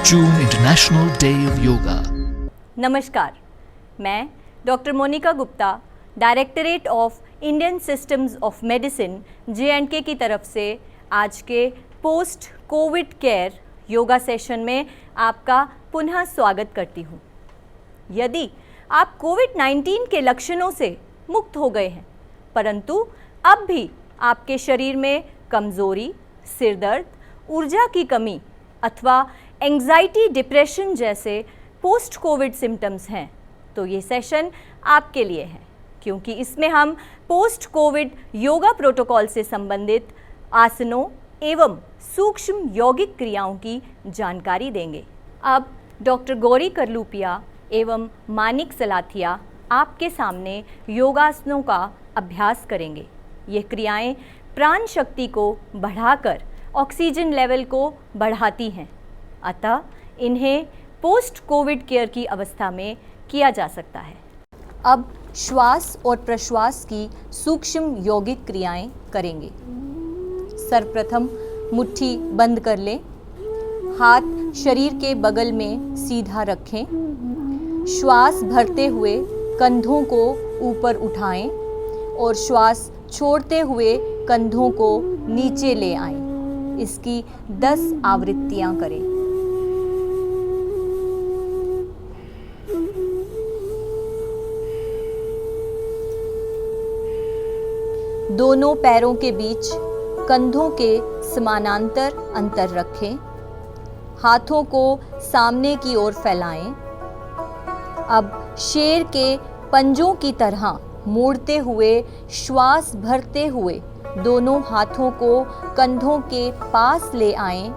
June International Day of Yoga. नमस्कार, मैं doctor Monika Gupta, directorate of Indian systems of medicine J&K की तरफ से आज के post covid care yoga session में आपका पुनः स्वागत करती हूँ। यदि आप कोविड-19 के लक्षणों से मुक्त हो गए हैं, परंतु अब भी आपके शरीर में कमज़ोरी, सिरदर्द, ऊर्जा की कमी अथवा एंग्जाइटी, डिप्रेशन जैसे पोस्ट कोविड सिम्टम्स हैं, तो ये सेशन आपके लिए है, क्योंकि इसमें हम पोस्ट कोविड योगा प्रोटोकॉल से संबंधित आसनों एवं सूक्ष्म यौगिक क्रियाओं की जानकारी देंगे। अब डॉक्टर गौरी करलूपिया एवं मानिक सलाथिया आपके सामने योगासनों का अभ्यास करेंगे। ये क्रियाएं प्राण शक्ति को बढ़ाकर ऑक्सीजन लेवल को बढ़ाती हैं, अतः इन्हें पोस्ट कोविड केयर की अवस्था में किया जा सकता है। अब श्वास और प्रश्वास की सूक्ष्म यौगिक क्रियाएं करेंगे। सर्वप्रथम मुट्ठी बंद कर लें, हाथ शरीर के बगल में सीधा रखें, श्वास भरते हुए कंधों को ऊपर उठाएं और श्वास छोड़ते हुए कंधों को नीचे ले आएं। इसकी 10 आवृत्तियां करें। दोनों पैरों के बीच कंधों के समानांतर अंतर रखें, हाथों को सामने की ओर फैलाएं। अब शेर के पंजों की तरह मोड़ते हुए श्वास भरते हुए दोनों हाथों को कंधों के पास ले आएं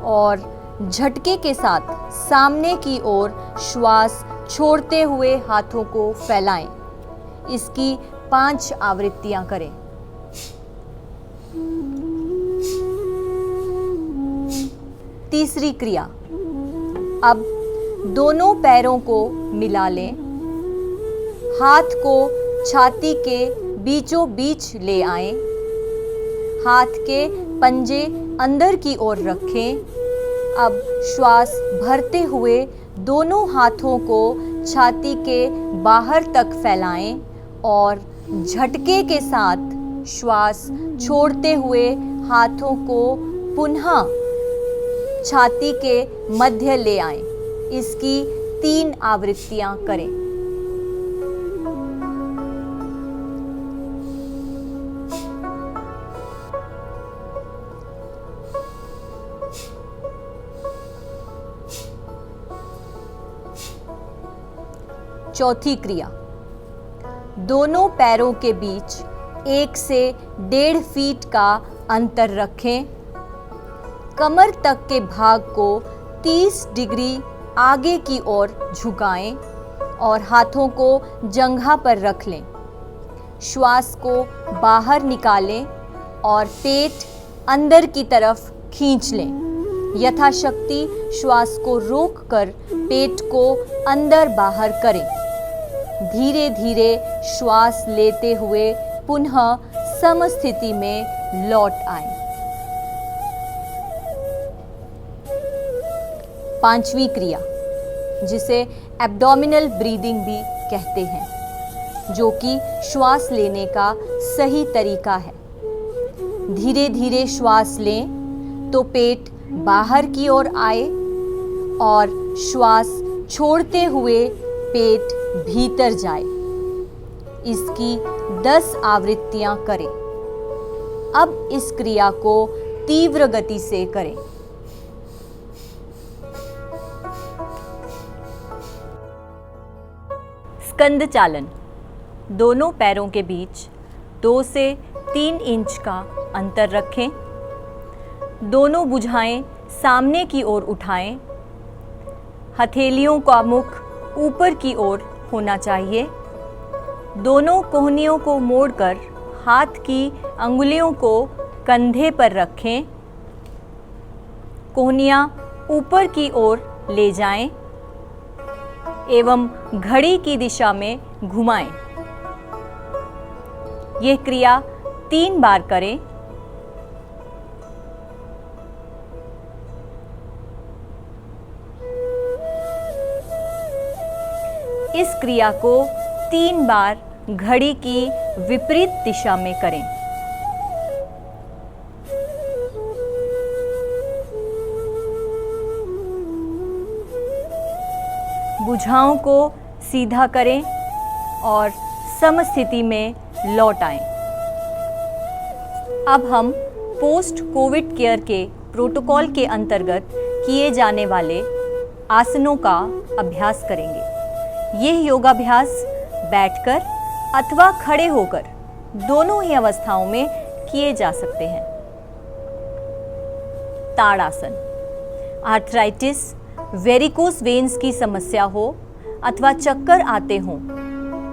और झटके के साथ सामने की ओर श्वास छोड़ते हुए हाथों को फैलाएं। इसकी 5 आवृत्तियां करें। तीसरी क्रिया, अब दोनों पैरों को मिला लें, हाथ को छाती के बीचों बीच ले आएं, हाथ के पंजे अंदर की ओर रखें। अब श्वास भरते हुए दोनों हाथों को छाती के बाहर तक फैलाएं और झटके के साथ श्वास छोड़ते हुए हाथों को पुनः छाती के मध्य ले आएं। इसकी 3 आवृत्तियां करें। चौथी क्रिया, दोनों पैरों के बीच 1 से 1.5 फीट का अंतर रखें, कमर तक के भाग को 30 डिग्री आगे की ओर झुकाएं और हाथों को जंघा पर रख लें। श्वास को बाहर निकालें और पेट अंदर की तरफ खींच लें। यथाशक्ति श्वास को रोककर पेट को अंदर बाहर करें। धीरे धीरे श्वास लेते हुए पुनः समस्थिति में लौट आएं। 5वीं क्रिया, जिसे एब्डोमिनल ब्रीदिंग भी कहते हैं, जो कि श्वास लेने का सही तरीका है। धीरे धीरे श्वास लें तो पेट बाहर की ओर आए और श्वास छोड़ते हुए पेट भीतर जाए। इसकी 10 आवृत्तियां करें। अब इस क्रिया को तीव्र गति से करें। स्कंद चालन, दोनों पैरों के बीच 2 से 3 इंच का अंतर रखें। दोनों भुजाएं सामने की ओर उठाएं। हथेलियों का मुख ऊपर की ओर होना चाहिए। दोनों कोहनियों को मोड़कर हाथ की अंगुलियों को कंधे पर रखें कोहनियाँ ऊपर की ओर ले जाएं एवं घड़ी की दिशा में घुमाएं। यह क्रिया 3 बार करें। इस क्रिया को 3 बार घड़ी की विपरीत दिशा में करें। भुजाओं को सीधा करें और समस्थिति में लौट आएं। अब हम पोस्ट कोविड केयर के प्रोटोकॉल के अंतर्गत किए जाने वाले आसनों का अभ्यास करेंगे। यह योगाभ्यास बैठकर अथवा खड़े होकर दोनों ही अवस्थाओं में किए जा सकते हैं। ताड़ासन। आर्थराइटिस, वेरिकोस वेन्स की समस्या हो अथवा चक्कर आते हों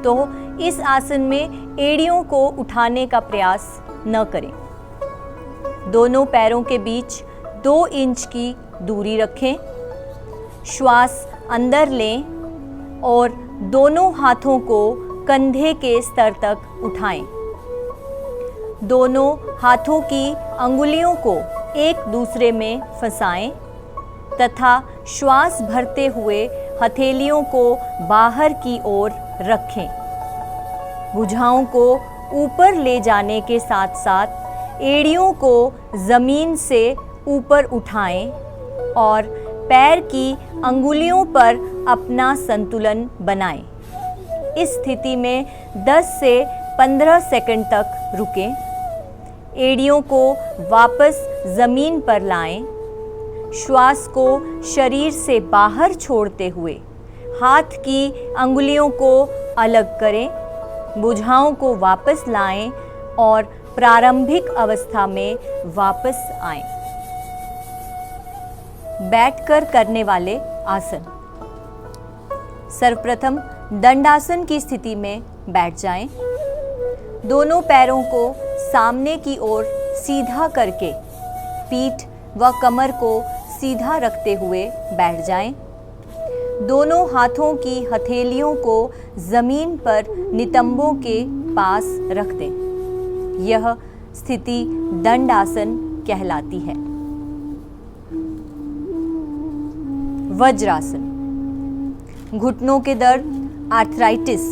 तो इस आसन में एड़ियों को उठाने का प्रयास न करें। दोनों पैरों के बीच 2 इंच की दूरी रखें। श्वास अंदर लें और दोनों हाथों को कंधे के स्तर तक उठाएं। दोनों हाथों की अंगुलियों को एक दूसरे में फंसाएं तथा श्वास भरते हुए हथेलियों को बाहर की ओर रखें। भुजाओं को ऊपर ले जाने के साथ साथ एड़ियों को जमीन से ऊपर उठाएं और पैर की अंगुलियों पर अपना संतुलन बनाएं। इस स्थिति में 10 से 15 सेकंड तक रुकें। एड़ियों को वापस जमीन पर लाएं। श्वास को शरीर से बाहर छोड़ते हुए हाथ की अंगुलियों को अलग करें। भुजाओं को वापस लाएं और प्रारंभिक अवस्था में वापस आएं। बैठकर करने वाले आसन। सर्वप्रथम दंडासन की स्थिति में बैठ जाएं। दोनों पैरों को सामने की ओर सीधा करके पीठ व कमर को सीधा रखते हुए बैठ जाएं। दोनों हाथों की हथेलियों को जमीन पर नितंबों के पास रख दें। यह स्थिति दंडासन कहलाती है। वज्रासन। घुटनों के दर्द, आर्थराइटिस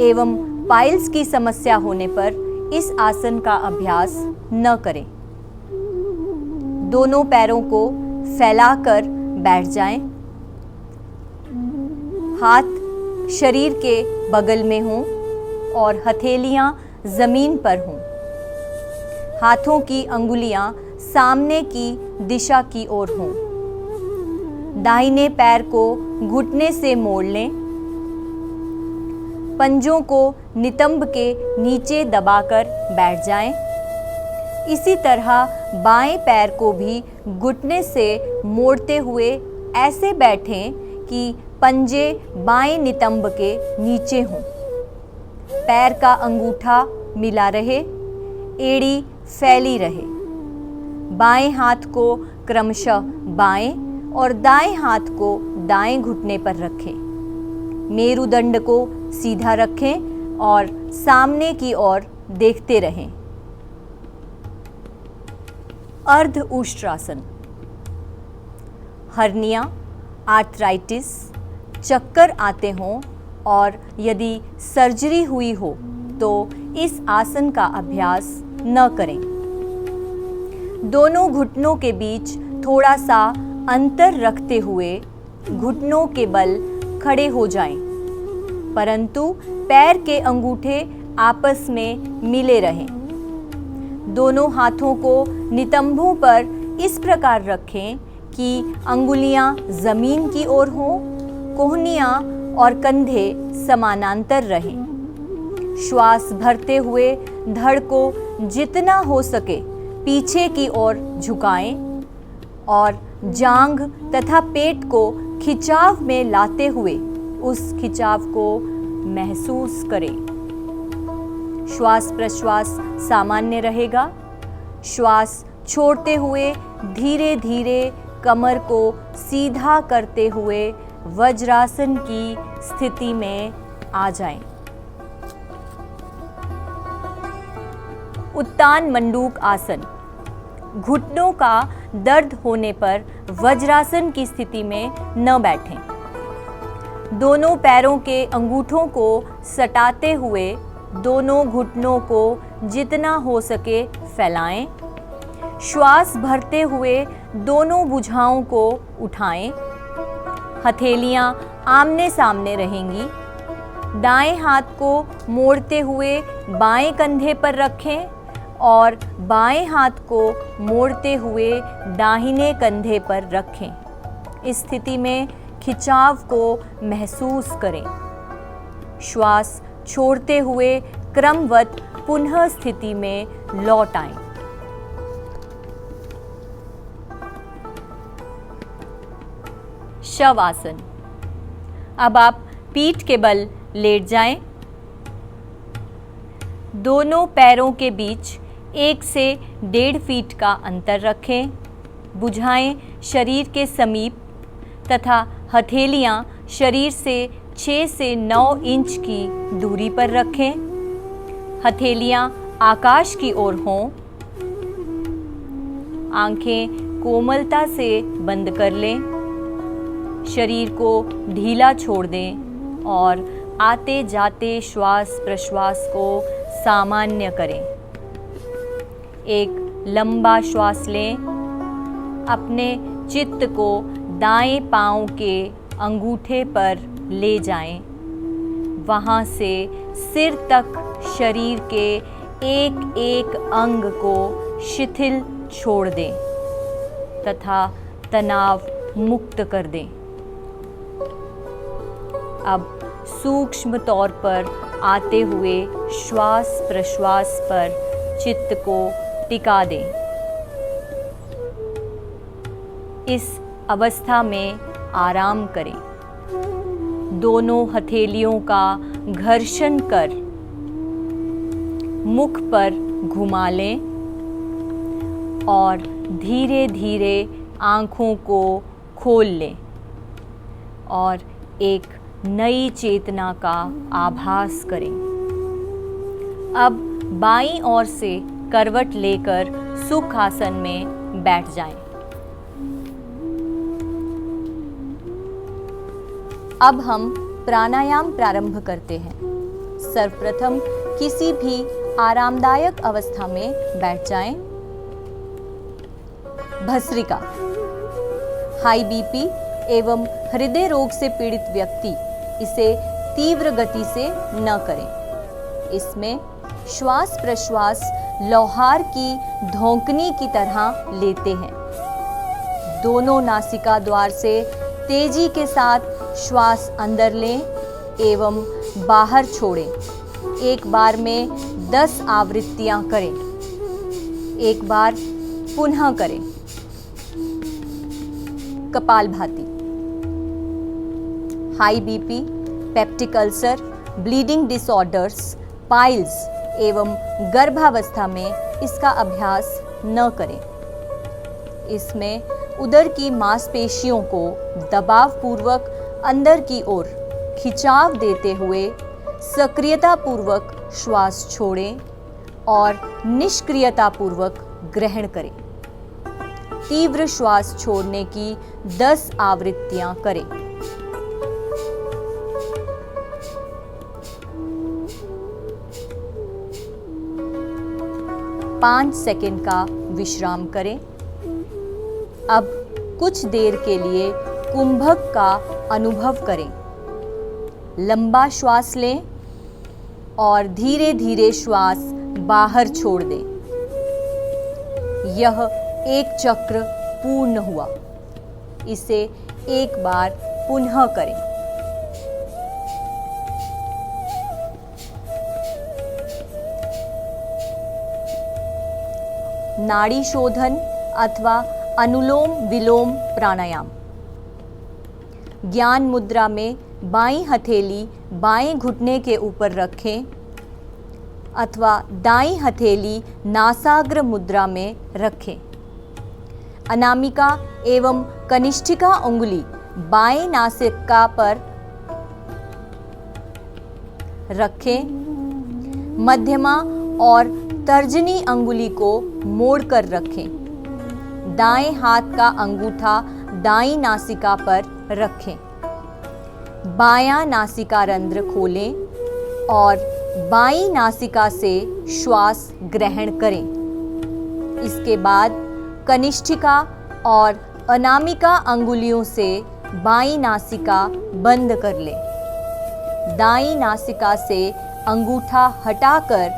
एवं पाइल्स की समस्या होने पर इस आसन का अभ्यास न करें। दोनों पैरों को फैलाकर बैठ जाएं। हाथ शरीर के बगल में हों और हथेलियां जमीन पर हों। हाथों की अंगुलियां सामने की दिशा की ओर हों। दाहिने पैर को घुटने से मोड़ लें। पंजों को नितंब के नीचे दबाकर बैठ जाएं। इसी तरह बाएं पैर को भी घुटने से मोड़ते हुए ऐसे बैठें कि पंजे बाएं नितंब के नीचे हों। पैर का अंगूठा मिला रहे, एड़ी फैली रहे। बाएं हाथ को क्रमशः बाएं और दाएं हाथ को दाएं घुटने पर रखें। मेरुदंड को सीधा रखें और सामने की ओर देखते रहें। अर्ध उष्ट्रासन। हर्निया, आर्थराइटिस, चक्कर आते हों और यदि सर्जरी हुई हो तो इस आसन का अभ्यास न करें। दोनों घुटनों के बीच थोड़ा सा अंतर रखते हुए घुटनों के बल खड़े हो जाएं, परंतु पैर के अंगूठे आपस में मिले रहें। दोनों हाथों को नितंबों पर इस प्रकार रखें कि अंगुलियां जमीन की ओर हों, कोहनियां और कंधे समानांतर रहें। श्वास भरते हुए धड़ को जितना हो सके पीछे की ओर झुकाएं और जांघ तथा पेट को खिंचाव में लाते हुए उस खिंचाव को महसूस करें। श्वास प्रश्वास सामान्य रहेगा। श्वास छोड़ते हुए धीरे धीरे कमर को सीधा करते हुए वज्रासन की स्थिति में आ जाएं। उत्तान मंडूक आसन। घुटनों का दर्द होने पर वज्रासन की स्थिति में न बैठें। दोनों पैरों के अंगूठों को सटाते हुए दोनों घुटनों को जितना हो सके फैलाएं। श्वास भरते हुए दोनों भुजाओं को उठाएं। हथेलियां आमने सामने रहेंगी। दाएं हाथ को मोड़ते हुए बाएं कंधे पर रखें और बाएं हाथ को मोड़ते हुए दाहिने कंधे पर रखें। इस स्थिति में खिंचाव को महसूस करें। श्वास छोड़ते हुए क्रमवत पुनः स्थिति में लौट आएं। शवासन। अब आप पीठ के बल लेट जाएं। दोनों पैरों के बीच 1 से 1.5 फीट का अंतर रखें। भुजाएं शरीर के समीप तथा हथेलियां शरीर से 6 से 9 इंच की दूरी पर रखें। हथेलियां आकाश की ओर हों। आंखें कोमलता से बंद कर लें। शरीर को ढीला छोड़ दें और आते जाते श्वास प्रश्वास को सामान्य करें। एक लंबा श्वास लें। अपने चित्त को दाएं पांव के अंगूठे पर ले जाएं। वहां से सिर तक शरीर के एक एक अंग को शिथिल छोड़ दें तथा तनाव मुक्त कर दें। अब सूक्ष्म तौर पर आते हुए श्वास प्रश्वास पर चित्त को टिका दें। इस अवस्था में आराम करें। दोनों हथेलियों का घर्षण कर मुख पर घुमा लें और धीरे धीरे आँखों को खोल लें और एक नई चेतना का आभास करें। अब बाईं ओर से करवट लेकर सुख आसन में बैठ जाएं। अब हम प्राणायाम प्रारंभ करते हैं। सर्वप्रथम किसी भी आरामदायक अवस्था में बैठ जाएं। भस्त्रिका। हाई बीपी एवं हृदय रोग से पीड़ित व्यक्ति इसे तीव्र गति से न करें। इसमें श्वास प्रश्वास लौहार की धौंकनी की तरह लेते हैं। दोनों नासिका द्वार से तेजी के साथ श्वास अंदर लें एवं बाहर छोड़ें। एक बार में 10 आवृत्तियां करें। एक बार पुनः करें। Kapalbhati. High BP, peptic ulcer, bleeding disorders, piles एवं गर्भावस्था में इसका अभ्यास न करें। इसमें उदर की मांसपेशियों को दबाव पूर्वक अंदर की ओर खिंचाव देते हुए सक्रियता पूर्वक श्वास छोड़ें और निष्क्रियता पूर्वक ग्रहण करें। तीव्र श्वास छोड़ने की 10 आवृत्तियां करें। पाँच सेकंड का विश्राम करें। अब कुछ देर के लिए कुंभक का अनुभव करें। लंबा श्वास लें और धीरे धीरे श्वास बाहर छोड़ दें। यह एक चक्र पूर्ण हुआ। इसे एक बार पुनः करें। नाड़ी शोधन अथवा अनुलोम विलोम प्राणायाम। ज्ञान मुद्रा में बाईं हथेली बाएं घुटने के ऊपर रखें अथवा दाईं हथेली नासाग्र मुद्रा में रखें। अनामिका एवं कनिष्ठिका अंगुली बाएं नासिका पर रखें। मध्यमा और तर्जनी अंगुली को मोड़कर रखें। दाएं हाथ का अंगूठा दाईं नासिका पर रखें। बायां नासिका रंध्र खोलें और बाईं नासिका से श्वास ग्रहण करें। इसके बाद कनिष्ठिका और अनामिका अंगुलियों से बाईं नासिका बंद कर लें। दाईं नासिका से अंगूठा हटाकर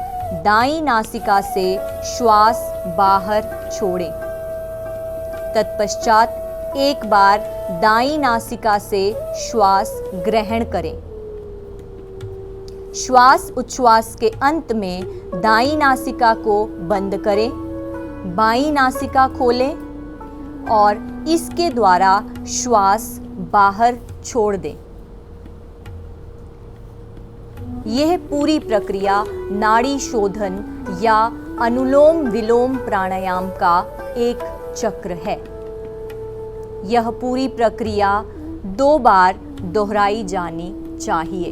दाईं नासिका से श्वास बाहर छोड़ें। तत्पश्चात एक बार दाईं नासिका से श्वास ग्रहण करें। श्वास उच्छ्वास के अंत में दाईं नासिका को बंद करें, बाईं नासिका खोलें और इसके द्वारा श्वास बाहर छोड़ दें। यह पूरी प्रक्रिया नाड़ी शोधन या अनुलोम विलोम प्राणायाम का एक चक्र है। यह पूरी प्रक्रिया 2 बार दोहराई जानी चाहिए।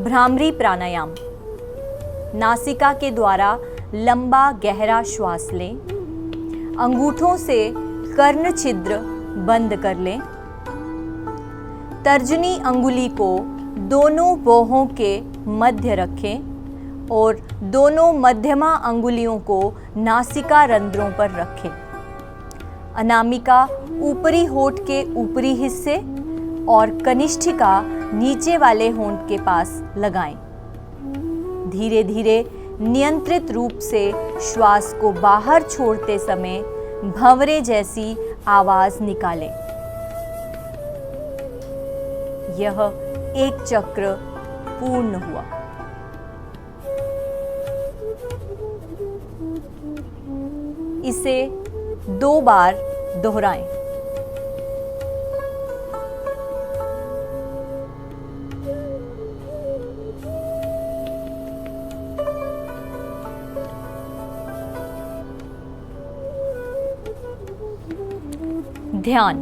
भ्रामरी प्राणायाम। नासिका के द्वारा लंबा गहरा श्वास लें। अंगूठों से कर्ण छिद्र बंद कर लें। तर्जनी अंगुली को दोनों बाहों के मध्य रखें और दोनों मध्यमा अंगुलियों को नासिका रंध्रों पर रखें। अनामिका ऊपरी होंठ के ऊपरी हिस्से और कनिष्ठिका नीचे वाले होंठ के पास लगाएं। धीरे धीरे नियंत्रित रूप से श्वास को बाहर छोड़ते समय भंवरे जैसी आवाज निकालें। यह एक चक्र पूर्ण हुआ। इसे 2 बार दोहराएं। ध्यान।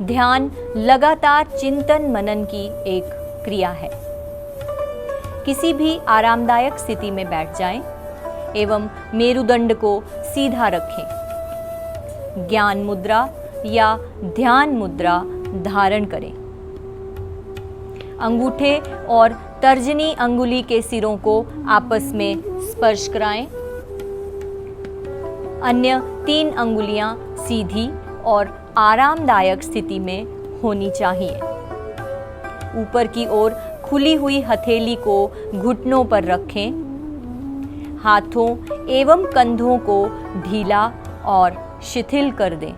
ध्यान लगातार चिंतन मनन की एक क्रिया है। किसी भी आरामदायक स्थिति में बैठ जाएं एवं मेरुदंड को सीधा रखें। ज्ञान मुद्रा या ध्यान मुद्रा धारण करें। अंगूठे और तर्जनी अंगुली के सिरों को आपस में स्पर्श कराएं। अन्य 3 अंगुलियां सीधी और आरामदायक स्थिति में होनी चाहिए। ऊपर की ओर खुली हुई हथेली को घुटनों पर रखें। हाथों एवं कंधों को ढीला और शिथिल कर दें।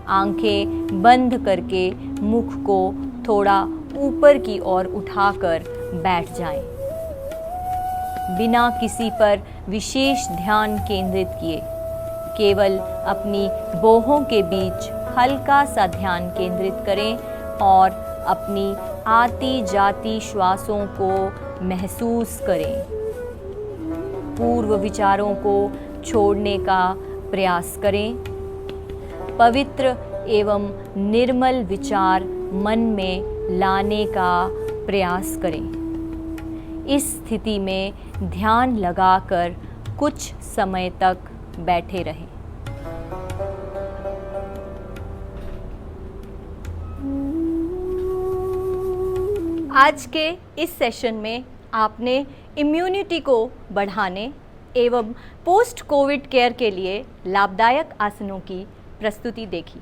आंखें बंद करके मुख को थोड़ा ऊपर की ओर उठाकर बैठ जाएं। बिना किसी पर विशेष ध्यान केंद्रित किए केवल अपनी बाहों के बीच हल्का सा ध्यान केंद्रित करें और अपनी आती जाती श्वासों को महसूस करें। पूर्व विचारों को छोड़ने का प्रयास करें। पवित्र एवं निर्मल विचार मन में लाने का प्रयास करें। इस स्थिति में ध्यान लगाकर कुछ समय तक बैठे रहें। आज के इस सेशन में आपने इम्यूनिटी को बढ़ाने एवं पोस्ट कोविड केयर के लिए लाभदायक आसनों की प्रस्तुति देखी।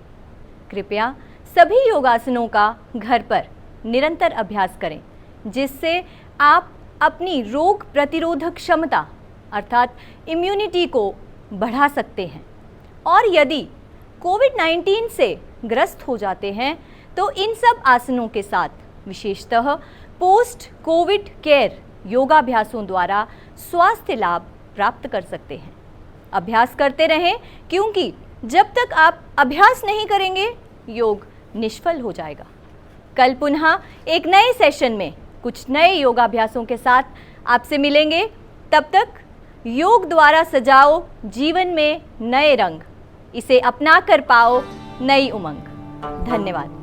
कृपया सभी योगासनों का घर पर निरंतर अभ्यास करें, जिससे आप अपनी रोग प्रतिरोधक क्षमता अर्थात इम्यूनिटी को बढ़ा सकते हैं। और यदि कोविड-19 से ग्रस्त हो जाते हैं तो इन सब आसनों के साथ विशेषतः पोस्ट कोविड केयर योगाभ्यासों द्वारा स्वास्थ्य लाभ प्राप्त कर सकते हैं। अभ्यास करते रहें, क्योंकि जब तक आप अभ्यास नहीं करेंगे योग निष्फल हो जाएगा। कल पुनः एक नए सेशन में कुछ नए योगाभ्यासों के साथ आपसे मिलेंगे। तब तक योग द्वारा सजाओ जीवन में नए रंग, इसे अपना कर पाओ नई उमंग। धन्यवाद।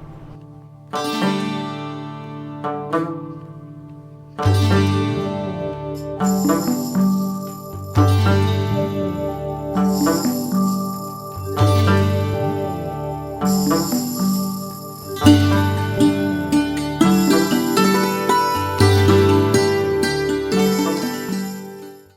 Thank you.